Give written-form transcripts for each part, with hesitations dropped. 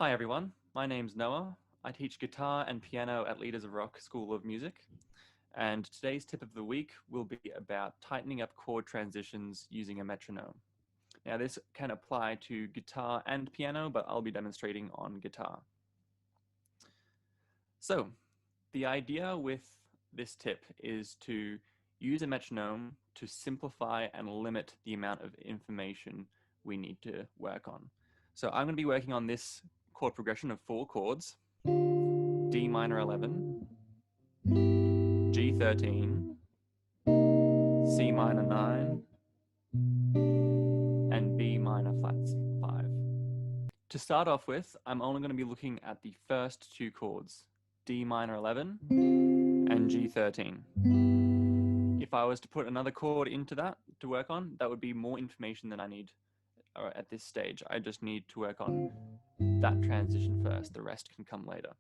Hi everyone, my name's Noah. I teach guitar and piano at Leaders of Rock School of Music, and today's tip of the week will be about tightening up chord transitions using a metronome. Now this can apply to guitar and piano, but I'll be demonstrating on guitar. So the idea with this tip is to use a metronome to simplify and limit the amount of information we need to work on. So I'm going to be working on this chord progression of 4 chords: D minor 11, G13, C minor 9, and B minor flat 5. To start off with, I'm only going to be looking at the first 2 chords, D minor 11 and G13. If I was to put another chord into that to work on, that would be more information than I need at this stage. I just need to work on that transition first. The rest can come later.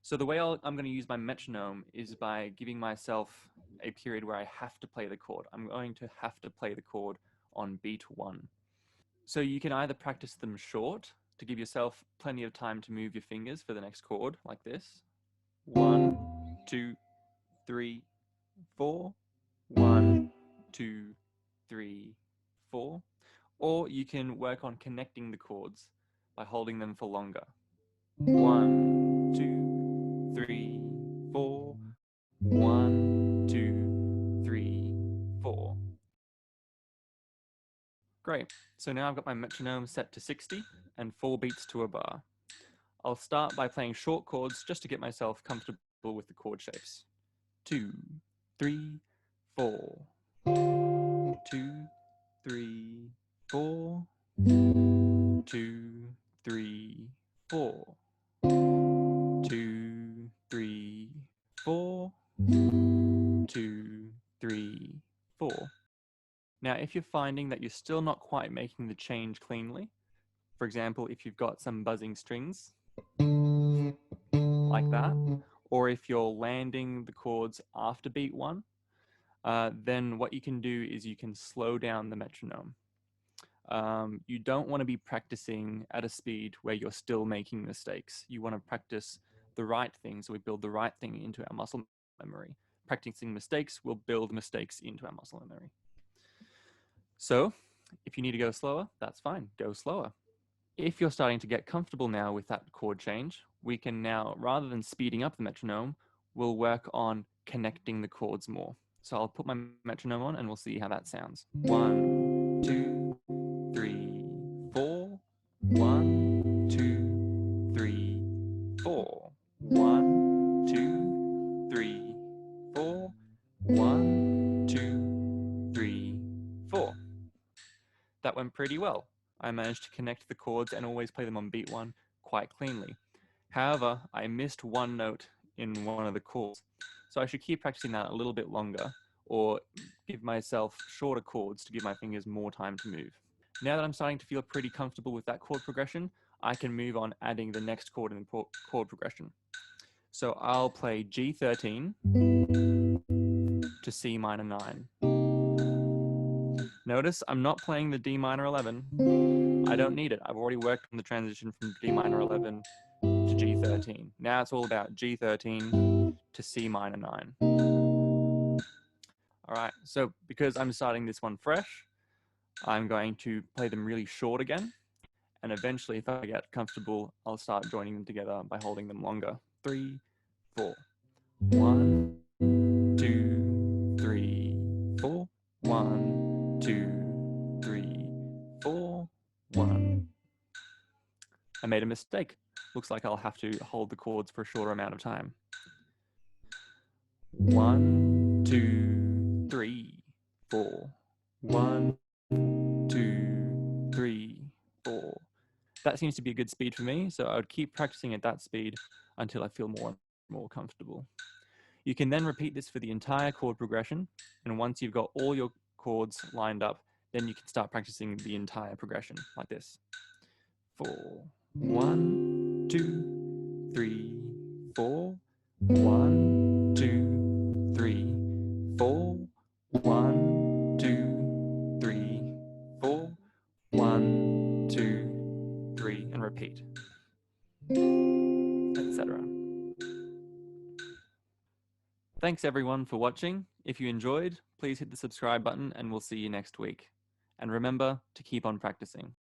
So the way I'm going to use my metronome is by giving myself a period where I have to play the chord. I'm going to have to play the chord on beat 1. So you can either practice them short to give yourself plenty of time to move your fingers for the next chord, like this. 1, 2, 3, 4. 1, 2, 3, 4. Or you can work on connecting the chords by holding them for longer. 1, 2, 3, 4. 1, 2, 3, 4. Great. So now I've got my metronome set to 60 and 4 beats to a bar. I'll start by playing short chords just to get myself comfortable with the chord shapes. 2, 3, 4. 2, 3, 4. 2, 3, 4. 2, 3, 4. 2, 3, 4. Now, if you're finding that you're still not quite making the change cleanly, for example, if you've got some buzzing strings like that, or if you're landing the chords after beat 1, then what you can do is you can slow down the metronome. You don't want to be practicing at a speed where you're still making mistakes. You want to practice the right thing, so we build the right thing into our muscle memory. Practicing mistakes will build mistakes into our muscle memory. So if you need to go slower, that's fine, go slower. If you're starting to get comfortable now with that chord change, we can now, rather than speeding up the metronome, we'll work on connecting the chords more. So I'll put my metronome on and we'll see how that sounds. 1, 2, 3, 4. 1, 2, 3, 4. 1, 2, 3, 4. 1, 2, 3, 4. That went pretty well. I managed to connect the chords and always play them on beat 1 quite cleanly. However, I missed one note in one of the chords, so I should keep practicing that a little bit longer, or give myself shorter chords to give my fingers more time to move. Now that I'm starting to feel pretty comfortable with that chord progression, I can move on adding the next chord in the chord progression. So I'll play G13 to C minor 9. Notice I'm not playing the D minor 11. I don't need it. I've already worked on the transition from D minor 11 to G13. Now it's all about G13 to C minor 9. All right, so because I'm starting this one fresh, I'm going to play them really short again. And eventually, if I get comfortable, I'll start joining them together by holding them longer. 3, 4. 1, 2, 3, 4. 1, 2, 3, 4. 1. I made a mistake. Looks like I'll have to hold the chords for a shorter amount of time. 1, 2, 3, 4. 1, 2, 3, 4. That seems to be a good speed for me, so I would keep practicing at that speed until I feel more and more comfortable. You can then repeat this for the entire chord progression, and once you've got all your chords lined up, then you can start practicing the entire progression like this. 4. 1, 2, 3, 4. 1, 2, 3, 4. 1, 2, 3, 4. 1, 2, 3, and repeat. etc. Thanks everyone for watching. If you enjoyed, please hit the subscribe button and we'll see you next week. And remember to keep on practicing.